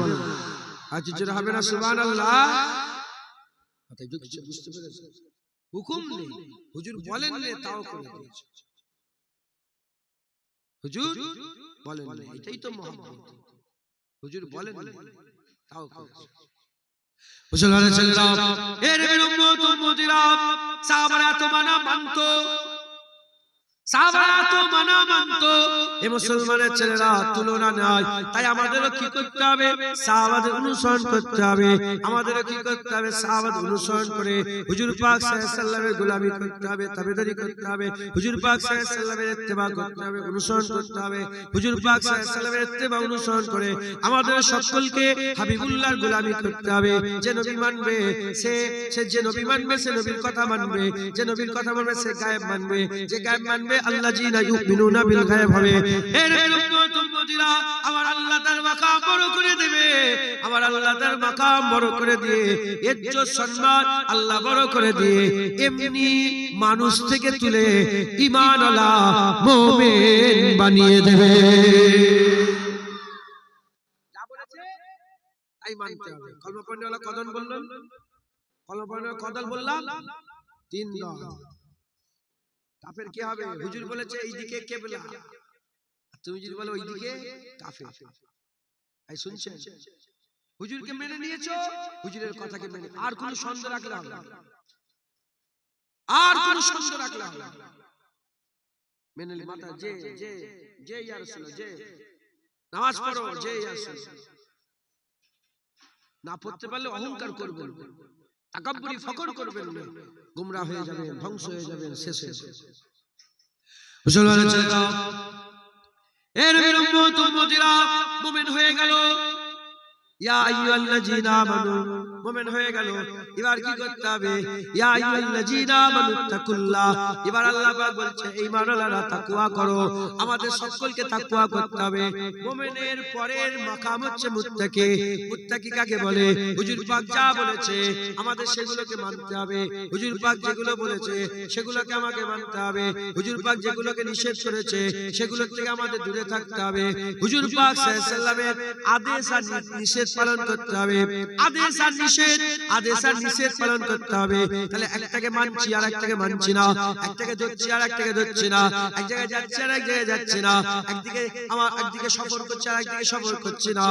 আজ জোরে হবে না সুবহানাল্লাহ? তাই বুঝতে পেরেছেন? হুকুম নেই, হুজুর বলেন নে তাও করে দিয়েছে। হুজুর বলেন নে, এটাই তো মহব্বত। হুজুর বলেন নে তাও করেছে। মুসলমানের ছেলেরা, এর উম্মত উম্মতিরা, সাহাবারা তো মানা মানতো, সাহাবারা তো মানা মানতো, এই মুসলমানের ছেলেরা তুলনা নয়। তাই আমাদেরও কি করতে হবে? সাহাবাদের অনুসরণ করতে হবে। আমাদেরও কি করতে হবে? সাহাবাদের অনুসরণ করে হুজুর পাক সাল্লাল্লাহু আলাইহি ওয়াসাল্লামের গোলামি করতে হবে, তাবেদারি করতে হবে। হুজুর পাক সাল্লাল্লাহু আলাইহি ওয়াসাল্লামের ইত্তেবা করতে হবে, অনুসরণ করতে হবে। হুজুর পাক সাল্লাল্লাহু আলাইহি ওয়াসাল্লামের ইত্তেবা অনুসরণ করে আমাদের সকলকে হাবিবুল্লাহর গোলামি করতে হবে। যে নবী মানবে সে যে নবী মানবে সে নবীর কথা মানবে, যে নবীর কথা মানবে সে গায়েব মানবে, যে গায়েব মানবে আল্লাযীনা ইউমিনুনা বিল গায়ব হবে। এর উম্মত উম্মতিরা, আমার আল্লাহ তার মাকাম বড় করে দেবে, আমার আল্লাহ তার মাকাম বড় করে দিয়ে ইজ্জত সম্মান আল্লাহ বড় করে দিয়ে এমনি মানুষ থেকে তুলে ঈমানওয়ালা মুমিন বানিয়ে দেবে। যা বলেছে তাই মানতে হবে। কলমা পড়নেওয়ালা কদন বললেন, কলমা পড়নেওয়ালা কদল বললাম, তিন দল। কাফের কি হবে? হুজুর বলেছে এইদিকে কিবলা, তুমি যদি বলো ওইদিকে, কাফের। এই শুনছেন? হুজুরকে মেনে নিয়েছো, হুজুরের কথাকে মেনে, আর কোন সন্দেহ রাখলে হবে না, আর কোন সন্দেহ রাখলে হবে না। মেনে নিলে মাথা যে যে যে ইয়া রাসূল, যে নামাজ পড়ো, যে ইয়া রাসূল। না পড়তে পারলে অহংকার করবেন, তাকাব্বুরি ফকর করবেন না, গোমরাহ হয়ে যাবেন, ধ্বংস হয়ে যাবেন, শেষ হয়ে যাবেন। মুসলমানের ছেলেরা, এর নবীর উম্মত উম্মতিরা মুমিন হয়ে গেল। ইয়া আইয়ুহাল্লাযীনা আমানু, মুমিন হয়ে গেল। এবার কি করতে হবে? ইয়া আইয়ুহাল্লাযীনা আমানু তাকুল্লাহ। এবার আল্লাহ পাক বলছে ঈমানওয়ালারা তাকওয়া করো। আমাদের সকলকে তাকওয়া করতে হবে। মুমিনের পরের মাকাম হচ্ছে মুত্তাকি। মুত্তাকি কাকে বলে? হুজুর পাক যা বলেছে আমাদের সেগুলোকে মানতে হবে। হুজুর পাক যেগুলো বলেছে সেগুলোকে আমাকে মানতে হবে। হুজুর পাক যেগুলোকে নিষেধ করেছে সেগুলো থেকে আমাদের দূরে থাকতে হবে। হুজুর পাক সাল্লাল্লাহু আলাইহি ওয়াসাল্লামের আদেশ আর নিষেধ পালন করতে হবে। আদেশ আর নিষেধ পালন করতে হবে। তাহলে একটাকে মানছি আর একটাকে মানছি না, একটাকে ধরছি আর একটাকে ধরছি না, এক জায়গায় যাচ্ছি আর এক জায়গায় যাচ্ছি না, একদিকে সফর করছি আর একদিকে সফর করছি না,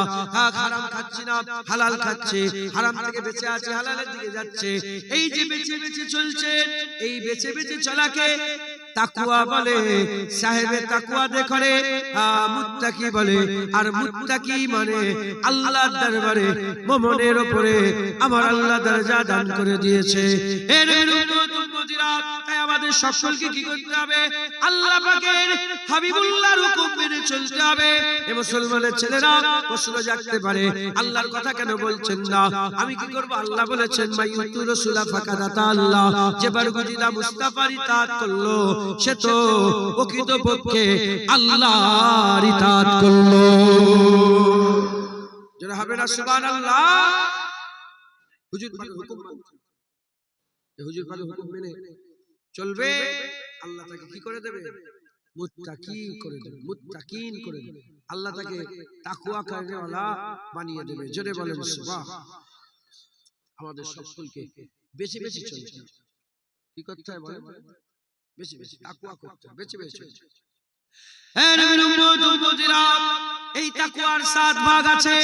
হারাম খাচ্ছি না হালাল খাচ্ছি, হারাম থেকে বেঁচে আছে হালালের দিকে যাচ্ছে। এই যে বেঁচে বেঁচে চলছে, এই বেঁচে বেঁচে চলাকে তাকওয়া বলে। সাহেবে তাকওয়া দেখরে মুত্তাকি বলে। আর মুত্তাকি মানে আল্লাহর দরবারে মুমিনের উপরে আমার আল্লাহ দরজা দান করে দিয়েছে। এর উম্মত উম্মতিরা, তাই আমাদের সকলকে কি করতে হবে? আল্লাহ পাকের হাবিবুল্লাহর হুকুম মেনে চলতে হবে। এই মুসলমানের ছেলেরা প্রশ্ন জাগতে পারে, আল্লাহর কথা কেন বলছেন না? আমি কি করব? আল্লাহ বলেছেন মাইয়ুতু রাসূলা ফাকাদাতা আল্লাহ, যে বারগুজিদা মুস্তাফার ইতাআত করলো সে তো প্রকৃতপক্ষে আল্লাহর ইতাআত করলো। যারা হবে না সুবহানাল্লাহ। হুজুর পাকের হুকুম মানতে, হুজুর পাকের হুকুম মেনে চলবে, আল্লাহ তাকে কি করে দেবে? মুত্তাকি করে দেবে, মুত্তাকিন করে দেবে। আল্লাহ তাকে তাকওয়া করেওয়ালা বানিয়ে দেবে। জোরে বলেন সুবহান। আমাদের সকলকে বেশি বেশি চলতে, কি করতে হয় বলেন? বেশি বেশি তাকওয়া করতে হবে, বেশি বেশি চলতে। হে নবীর উম্মত উম্মতিরা, এই তাকওয়ার 7 ভাগ আছে।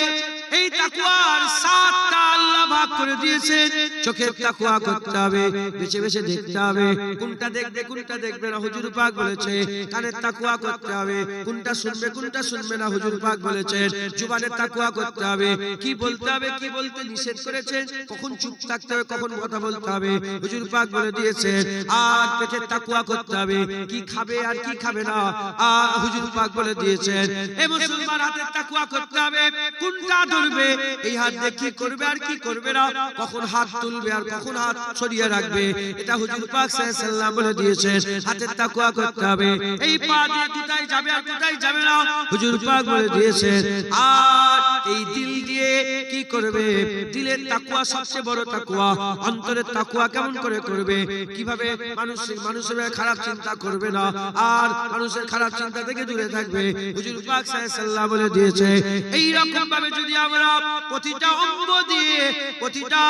এই তাকওয়ার 7টা আল্লাহ ভাগ করে দিয়েছেন। চোখের তাকওয়া করতে হবে, বেছে বেছে দেখতে হবে কোনটা দেখবে কোনটা দেখবে না, হুজুর পাক বলেছে। কানের তাকওয়া করতে হবে, কোনটা শুনবে কোনটা শুনবে না, হুজুর পাক বলেছেন। জুবানের তাকওয়া করতে হবে, কি বলতে হবে কি বলতে নিষেধ করেছেন, কখন চুপ থাকতে হবে কখন কথা বলতে হবে, হুজুর পাক বলে দিয়েছেন। আর পেটের তাকওয়া করতে হবে, কি খাবে আর কি খাবে না, হুজুর পাক বলে দিয়েছেন। এই মুসলমান হাতের তাকওয়া করতে হবে, কোনটা ধরবে, এই হাত দিয়ে কি করবে আর কি করবে না, কখন হাত তুলবে আর কখন হাত সরিয়ে রাখবে, এটা হুজুর পাক সাল্লাল্লাহু আলাইহি ওয়াসাল্লাম বলে দিয়েছেন। হাতের তাকওয়া করতে হবে, এই পা দিয়ে কোথায় যাবে আর কোথায় যাবে না, হুজুর পাক বলে দিয়েছেন। আর এই দিল দিয়ে কি করবে, দিলের তাকওয়া সবচেয়ে বড় তাকওয়া। অন্তরের তাকওয়া কেমন করে করবে, কিভাবে মানুষের খারাপ চিন্তা করবে না আর মানুষের খারাপ চিন্তা থেকে দূরে থাকবে, হুজুর পাক সাল্লাল্লাহু আলাইহি ওয়াসাল্লাম বলে দিয়েছে। এই রকম ভাবে যদি আমরা প্রতিটা অঙ্গ দিয়ে, প্রতিটা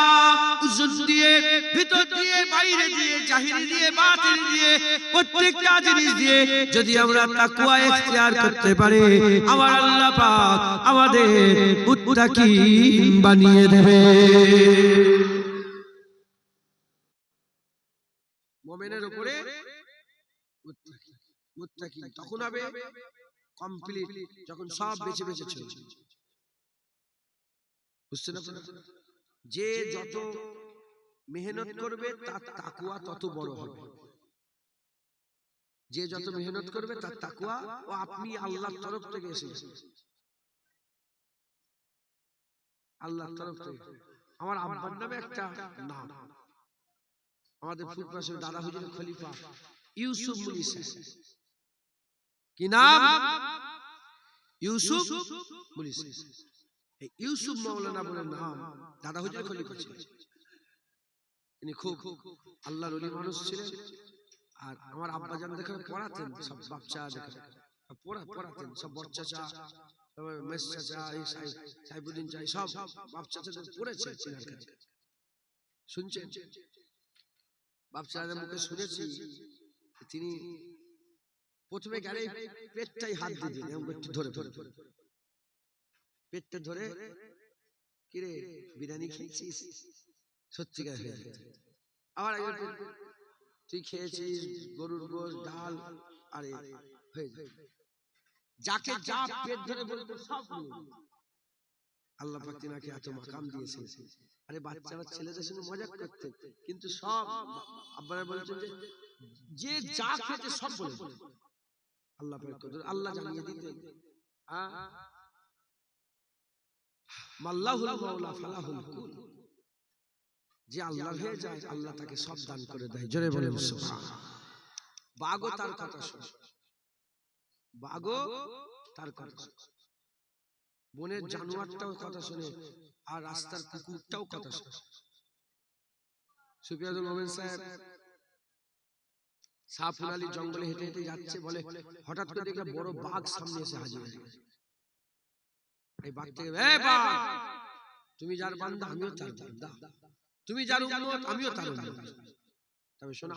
উজুন দিয়ে, ভিতর দিয়ে, বাইরে দিয়ে, জাহিরি দিয়ে, বাতিন দিয়ে, প্রত্যেকটা জিনিস দিয়ে যদি আমরা তাকওয়া ইখতিয়ার করতে পারি, আমার আল্লাহ পাক আমাদের মুত্তাকি বানিয়ে দেবে। মুমিনের উপরে মুত্তাকি তখন হবে কমপ্লিট যখন সব বেঁচে বেঁচে চলছে। বুঝছেন আপনারা? যে যত মেহনত করবে তার তাকওয়া তত বড় হবে। যে যত মেহনত করবে তার তাকওয়া, ও আপনি আল্লাহর তরফ থেকে এসেছে, আল্লাহর তরফ থেকে। আমার আব্বার নামে একটা নাম, আমাদের ফুটপাশে দাদা হুজুরের খলিফা ইউসুফ মুলিসা। কি নাম? ইউসুফ মুলিসা। এই ইউসুফ মাওলানা বলে নাম দাদা হুজুরের খলিফা ছিলেন। তিনি খুব আল্লাহর ওলি মানুষ ছিলেন। আর আমার আব্বা জান দেখে পড়াতেন, সব বাচ্চা দেখে পড়াতেন, সব বড় চাচা, মেস চাচা, এই সাইবুদ্দিন চাই, সব বাপ চাচাদের পড়েছে চিনার কাছে। শুনছেন? বাপ চাচাদের মুখে শুনেছি তিনি প্রথমে গেলে পেটটাই হাত দিয়ে দিলেন, একটু ধরে পেটটা ধরে, কিরে বিরিয়ানি খেয়েছিস? সত্যিকার হয়ে গেছে। আবার তুই খেয়েছিস গরুর গোশত, ডাল, আরে হয়ে যায়। যাকে যা পেট ধরে বলতো সব আল্লাহ পাক তিনাকে এত মাকাম দিয়েছে। আরে বাচ্চারা ছেলেদের সঙ্গে মজা করতেন, কিন্তু সব আব্বারা বলছেন যে যা খেতে সব বলে আল্লাহ পাক আল্লাহ জানিয়ে দিতেন। মাল্লাহুল মাওলা ফালাহুল কুল, যে আল্লাহর হয়ে যায় আল্লাহ তাকে সব দান করে দেয়। জোরে বলেন সুবহানাল্লাহ। বাঘও তার কথা শোনে, বাঘও তার কথা শোনে, বনের জানোয়ারটাও কথা শোনে, আর রাস্তার কুকুরটাও কথা শোনে। সুফিয়ানুল মোমেন সাহেব সাফুল আলী জঙ্গলে হেঁটে হেঁটে যাচ্ছে, বলে হঠাৎ করে দেখলাম বড় বাঘ সামনে এসে হাজির হয়ে গেছে। এই বাঘ থেকে, এ বাঘ, তুমি যার বান্দা আমিও তার বান্দা, তুমি যার উম্মত আমিও তার উম্মত। তবে শোনো,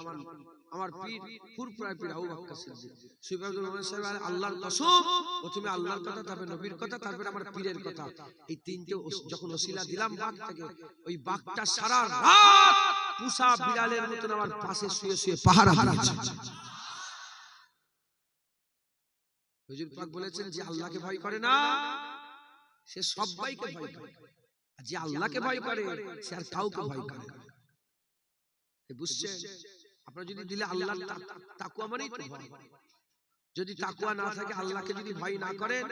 আমার পীর ফুরফুরা পীর আবু বকর সিদ্দিক সুফিয়ানুল মোমেন সাহেব আল্লাহর কসম, প্রথমে আল্লাহর কথা, তারপরে নবীর কথা, তারপরে আমার পীরের কথা, এই তিনটে যখন ওসিলা দিলাম বাঘটাকে, ওই বাঘটা সারা রাত পুষা বিড়ালের মতন আমার পাশে শুয়ে শুয়ে পাহারা দিয়েছে। হুজুর পাক বলেছেন যে আল্লাহকে ভয় করে না সে সবাইকে ভয় করে, আর যে আল্লাহকে ভয় করে সে আর কাউকে ভয় করে না। বুঝছেন? আপনারা যদি দিলে আল্লাহর তাকওয়া মানেই তো ভয়। যদি তাকওয়া না থাকে, আল্লাহকে যদি ভয় না করেন,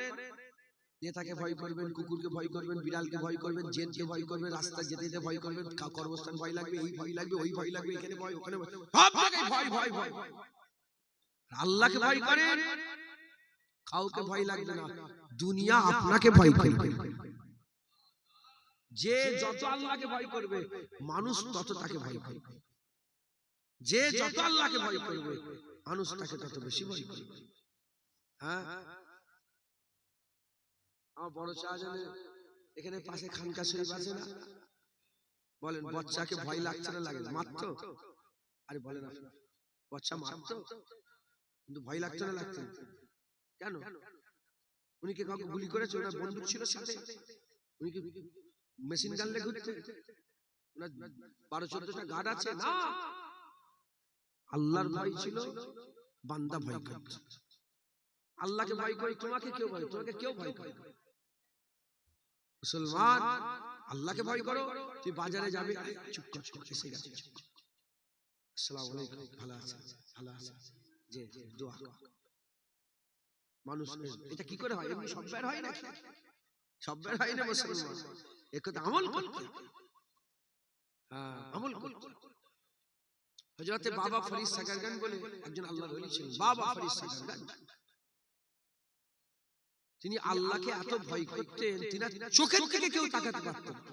নেতাকে ভয় করবেন, কুকুরকে ভয় করবেন, বিড়ালকে ভয় করবেন, জিনকে ভয় করবেন, রাস্তায় যেতে যেতে ভয় করবেন, কর্মস্থান ভয় লাগবে, এই ভয় লাগবে, ওই ভয় লাগবে, এখানে ভয়, ওখানে ভয়, সব জায়গায় ভয় ভয় ভয়। আল্লাহকে ভয় করেন, কাউকে ভয় লাগবে না, দুনিয়া আপনাকে ভয় করবে। যে যত আল্লাহকে ভয় করবে মানুষ তত তাকে ভয় করবে, যে যত আল্লাহকে ভয় করবে মানুষ তাকে তত বেশি ভয় করবে। হ্যাঁ, আমার বড় শাহজাহানের এখানে পাশে খানকা শরীফ আছে না, বলেন বাচ্চাকে ভয় লাগছে না লাগে? মারতো? আরে বলেন আপনি, বাচ্চা মারতো কিন্তু ভয় লাগতো না লাগতো? কেন? উনি কি কাউকে গুলি করেছে? ওনার বন্দুক ছিল সাথে? উনি কি মেশিন গান নিয়ে ঘুরতেন? ওনার 12-14টা গার্ড আছে? না, আল্লাহর ভয় ছিল, বান্দা ভয় করছে। আল্লাহকে ভয় করে তোমাকে কেউ ভয়, তোমাকে কেউ ভয় করে? মুসলমান আল্লাহকে ভয় করো। তুই বাজারে যাবে, চুপ কর, এসে গেছে, আসসালামু আলাইকুম, ভালো আছে, ভালো আছে, জি জি, দোয়া কর। মানুষ এটা কি করে হয়? এমনি সব বের হয় না, সব বের হয় না মুসলমান। একথা আমল করতে, হ্যাঁ আমল করতে। হযরতে বাবা ফরিদ সাকারগান বলে একজন আল্লাহর ওলি ছিলেন, বাবা ফরিদ সাকারগান। তিনি আল্লাহকে এত ভয় করতেন, তিনি চোখের থেকে কেউ তাকাতে পারতেন না।